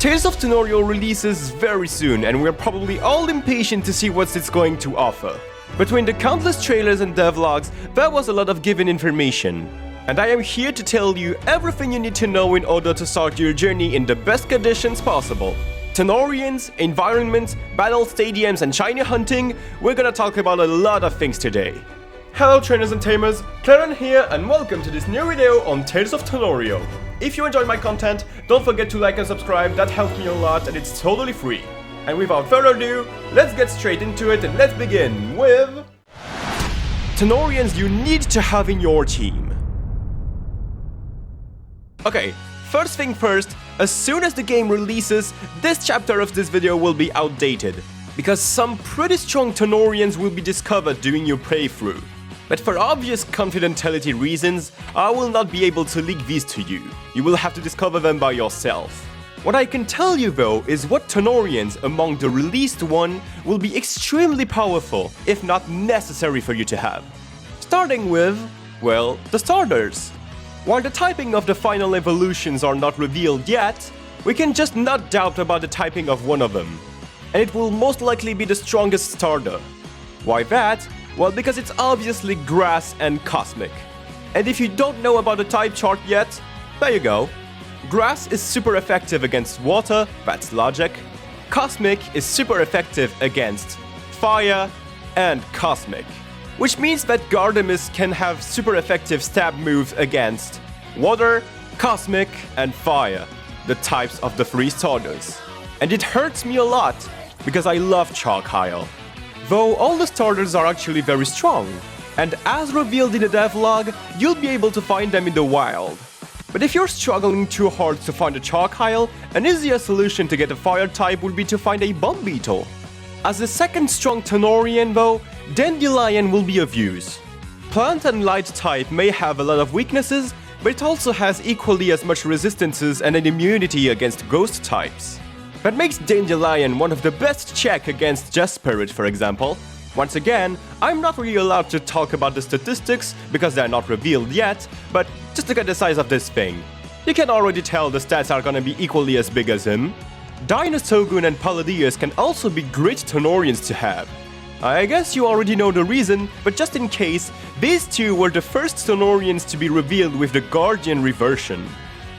Tales of Tanorio releases very soon, and we're probably all impatient to see what it's going to offer. Between the countless trailers and devlogs, there was a lot of given information. And I am here to tell you everything you need to know in order to start your journey in the best conditions possible. Tanorians, environments, battle stadiums, and shiny hunting, we're gonna talk about a lot of things today. Hello Trainers and Tamers, Clarence here, and welcome to this new video on Tales of Tanorio. If you enjoy my content, don't forget to like and subscribe, that helps me a lot and it's totally free. And without further ado, let's get straight into it and let's begin with... Tanorians you need to have in your team. Okay, first thing first, as soon as the game releases, this chapter of this video will be outdated, because some pretty strong Tanorians will be discovered during your playthrough. But for obvious confidentiality reasons, I will not be able to leak these to you. You will have to discover them by yourself. What I can tell you though is what Tanorians among the released one will be extremely powerful, if not necessary for you to have. Starting with, well, the starters. While the typing of the final evolutions are not revealed yet, we can just not doubt about the typing of one of them. And it will most likely be the strongest starter. Why that? Well, because it's obviously Grass and Cosmic. And if you don't know about the type chart yet, there you go. Grass is super effective against water, that's logic. Cosmic is super effective against fire and Cosmic. Which means that Gardemis can have super effective stab moves against water, Cosmic, and fire, the types of the three starters. And it hurts me a lot, because I love Chalkile. Though all the starters are actually very strong, and as revealed in the devlog, you'll be able to find them in the wild. But if you're struggling too hard to find a Chalkile, an easier solution to get a fire type would be to find a Bomb Beetle. As the second strong Tanorian though, Dandelion will be of use. Plant and light type may have a lot of weaknesses, but it also has equally as much resistances and an immunity against ghost types. That makes Dandelion one of the best check against Just Spirit, for example. Once again, I'm not really allowed to talk about the statistics because they're not revealed yet, but just look at the size of this thing. You can already tell the stats are gonna be equally as big as him. Dinosogun and Palladius can also be great Tanorians to have. I guess you already know the reason, but just in case, these two were the first Tanorians to be revealed with the Guardian reversion,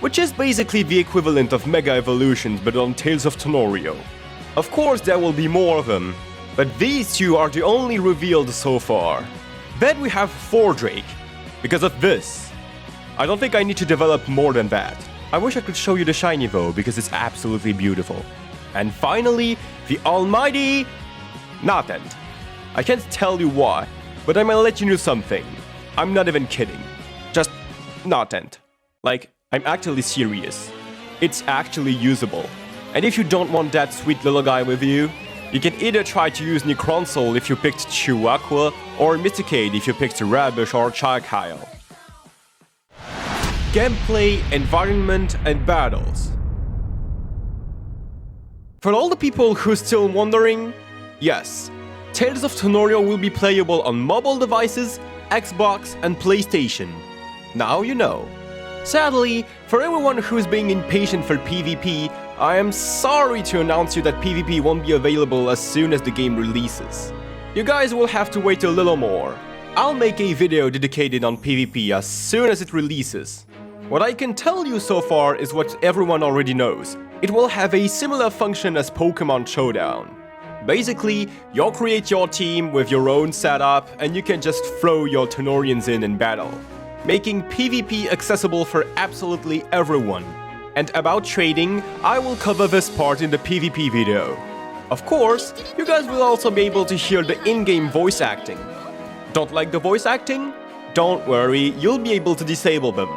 which is basically the equivalent of Mega Evolutions but on Tales of Tanorio. Of course there will be more of them, but these two are the only revealed so far. Then we have Fordrake, because of this. I don't think I need to develop more than that. I wish I could show you the shiny though, because it's absolutely beautiful. And finally, the almighty... Nothent. I can't tell you why, but I'm gonna let you know something. I'm not even kidding. Just... Nothent. Like, I'm actually serious. It's actually usable. And if you don't want that sweet little guy with you, you can either try to use Necronsol if you picked Chihuahua, or Mysticade if you picked Rabish or Chalkile. Gameplay, environment, and battles. For all the people who are still wondering, yes, Tales of Tanorio will be playable on mobile devices, Xbox, and PlayStation. Now you know. Sadly, for everyone who's being impatient for PvP, I am sorry to announce you that PvP won't be available as soon as the game releases. You guys will have to wait a little more. I'll make a video dedicated on PvP as soon as it releases. What I can tell you so far is what everyone already knows. It will have a similar function as Pokemon Showdown. Basically, you'll create your team with your own setup and you can just throw your Tanorians in battle, making PvP accessible for absolutely everyone. And about trading, I will cover this part in the PvP video. Of course, you guys will also be able to hear the in-game voice acting. Don't like the voice acting? Don't worry, you'll be able to disable them.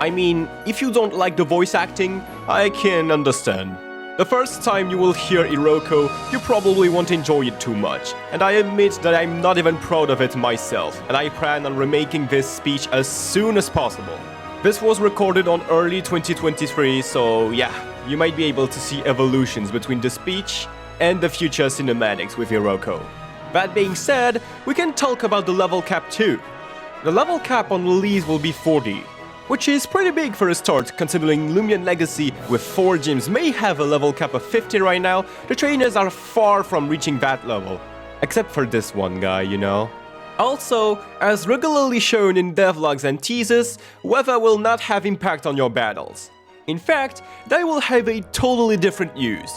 I mean, if you don't like the voice acting, I can understand. The first time you will hear Iroko, you probably won't enjoy it too much, and I admit that I'm not even proud of it myself, and I plan on remaking this speech as soon as possible. This was recorded on early 2023, so yeah, you might be able to see evolutions between the speech and the future cinematics with Iroko. That being said, we can talk about the level cap too. The level cap on release will be 40. which is pretty big for a start, considering Lumion Legacy with 4 gyms may have a level cap of 50 right now. The trainers are far from reaching that level, except for this one guy, you know. Also, as regularly shown in devlogs and teases, weather will not have impact on your battles. In fact, they will have a totally different use.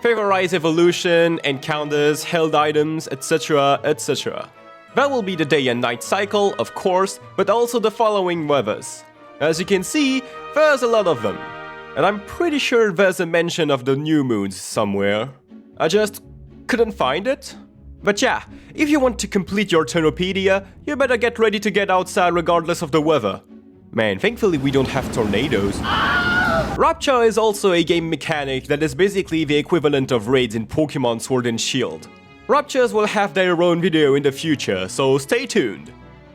Favorize evolution, encounters, held items, etc, etc. That will be the day and night cycle, of course, but also the following weathers. As you can see, there's a lot of them. And I'm pretty sure there's a mention of the new moons somewhere. I just couldn't find it. But yeah, if you want to complete your Turnopedia, you better get ready to get outside regardless of the weather. Man, thankfully we don't have tornadoes. Rapture is also a game mechanic that is basically the equivalent of raids in Pokemon Sword and Shield. Raptures will have their own video in the future, so stay tuned.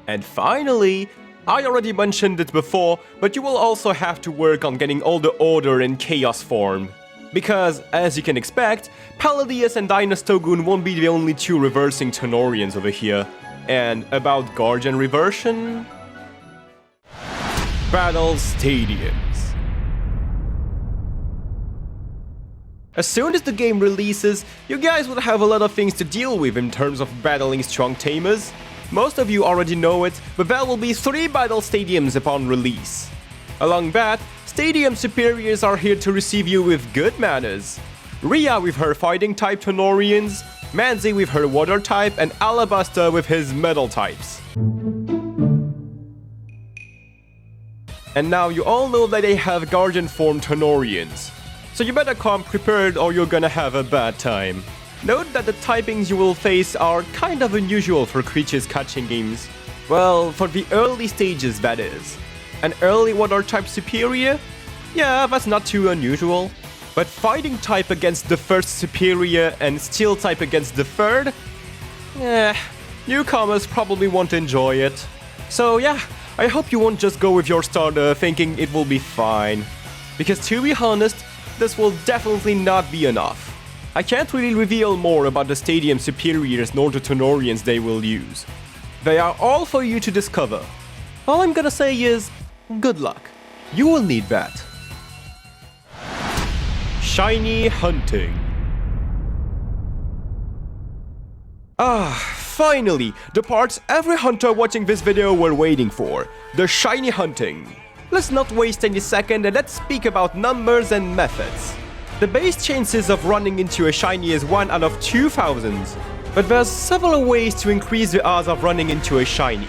And finally, I already mentioned it before, but you will also have to work on getting all the Order in Chaos form. Because, as you can expect, Palladius and Dinostogoon won't be the only 2 reversing Tanorians over here. And about Guardian Reversion? Battle Stadiums. As soon as the game releases, you guys will have a lot of things to deal with in terms of battling strong tamers. Most of you already know it, but there will be 3 battle stadiums upon release. Along that, Stadium Superiors are here to receive you with good manners. Rhea with her fighting type Tanorians, Manzi with her water type, and Alabaster with his metal types. And now you all know that they have Guardian form Tanorians. So you better come prepared or you're gonna have a bad time. Note that the typings you will face are kind of unusual for creatures catching games. Well, for the early stages that is. An early water type superior? Yeah, that's not too unusual. But fighting type against the first superior and steel type against the third? Newcomers probably won't enjoy it. So yeah, I hope you won't just go with your starter thinking it will be fine. Because to be honest, this will definitely not be enough. I can't really reveal more about the Stadium Superiors nor the Tanorians they will use. They are all for you to discover. All I'm gonna say is, good luck. You will need that. Shiny Hunting. Finally, the parts every hunter watching this video were waiting for. The Shiny Hunting. Let's not waste any second and let's speak about numbers and methods. The base chances of running into a shiny is 1 out of 2,000, but there's several ways to increase the odds of running into a shiny.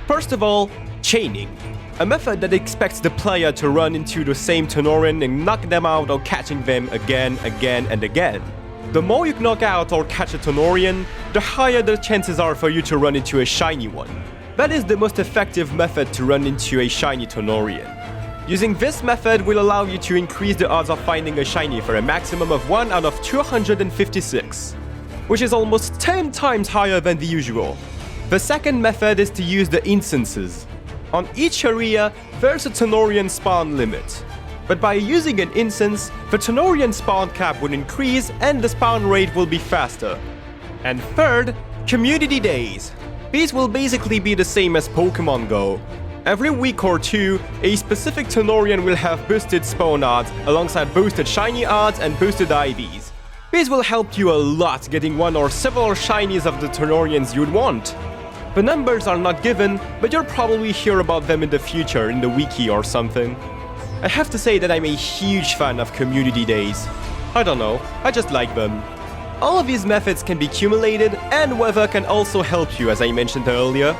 First of all, chaining, a method that expects the player to run into the same Tanorian and knock them out or catching them again and again. The more you knock out or catch a Tanorian, the higher the chances are for you to run into a shiny one. That is the most effective method to run into a shiny Tanorian. Using this method will allow you to increase the odds of finding a shiny for a maximum of 1 out of 256, which is almost 10 times higher than the usual. The second method is to use the instances. On each area, there's a Tanorian spawn limit. But by using an instance, the Tanorian spawn cap will increase and the spawn rate will be faster. And third, community days. These will basically be the same as Pokemon Go. Every week or 2, a specific Tanorian will have boosted spawn odds alongside boosted shiny odds and boosted IVs. These will help you a lot getting one or several shinies of the Tanorians you'd want. The numbers are not given, but you'll probably hear about them in the future in the wiki or something. I have to say that I'm a huge fan of community days. I don't know, I just like them. All of these methods can be accumulated, and weather can also help you, as I mentioned earlier.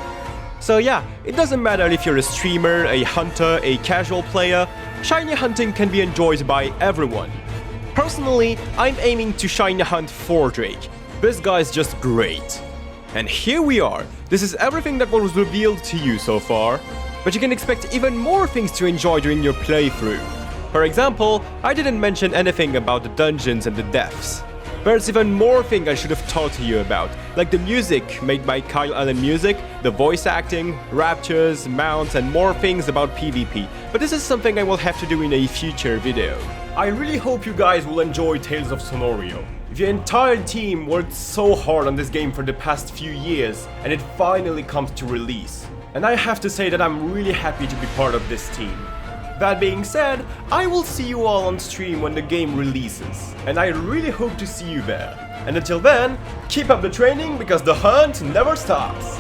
So yeah, it doesn't matter if you're a streamer, a hunter, a casual player, shiny hunting can be enjoyed by everyone. Personally, I'm aiming to shiny hunt 4 Drake. This guy's just great. And here we are. This is everything that was revealed to you so far. But you can expect even more things to enjoy during your playthrough. For example, I didn't mention anything about the dungeons and the deaths. There's even more things I should have talked to you about, like the music made by Kyle Allen Music, the voice acting, raptures, mounts, and more things about PvP, but this is something I will have to do in a future video. I really hope you guys will enjoy Tales of Tanorio. The entire team worked so hard on this game for the past few years, and it finally comes to release. And I have to say that I'm really happy to be part of this team. That being said, I will see you all on stream when the game releases, and I really hope to see you there. And until then, keep up the training because the hunt never stops!